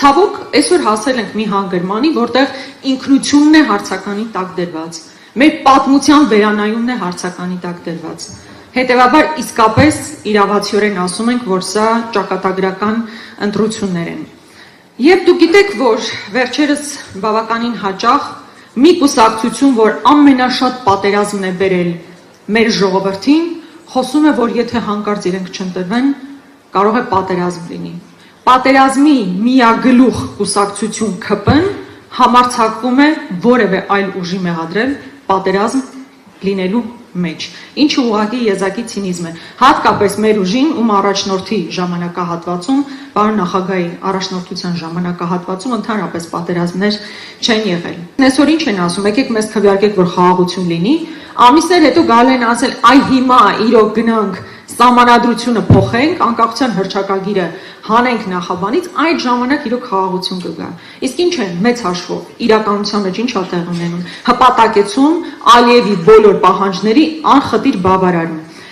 Ցավոք, այսօր հասել ենք մի հանգրմանի, որտեղ ինքնությունն է հարցականի տակ դրված, մեր պատմության վերանայումն է հարցականի տակ դրված։ Հետևաբար իսկապես իրավացիորեն ասում ենք, որ սա ճակատագրական ընտրություններ են։ Եվ դուք գիտեք, որ վերջերս բավականին հաճախ մի կուսակցություն, որ ամենաշատ պատերազմն է բերել մեր ժողովրդին, խոսում է, որ եթե հանկարծ իրենք չընտրվեն, կարող է պատերազմ լինի։ Պատերազմի միագլուխ կուսակցություն ՔՊ-ն համարձակվում է որևէ այլ ուժի մեղադրել պատերազմ լինելու մեջ, ինչը ուղղակի եզակի ցինիզմ է, հատկապես մեր ուժին, ում առաջնորդի ժամանակահատվածում, պարոն նախագահի առաջնորդության ժամանակահատվածում ընդհանրապես պատերազմներ չեն եղել։ Այսօր ինչ են ասում, եկեք մեզ քվեարկեք, որ խաղաղություն լինի, ամիսներ հետո գալ են ասել, այ հիմա իրոք գնանք սահմանադրությունը փոխենք, անկախության հռչակագիրը հանենք նախաբանից, այդ ժամանակ իրոք խաղաղություն կգա։ Իսկ ինչ է մեծ հաշվով իրականության մեջ ինչ է տեղի ունենում։ Հպատակեցում Ալիևի բոլոր պահանջների անխտիր բավարարում։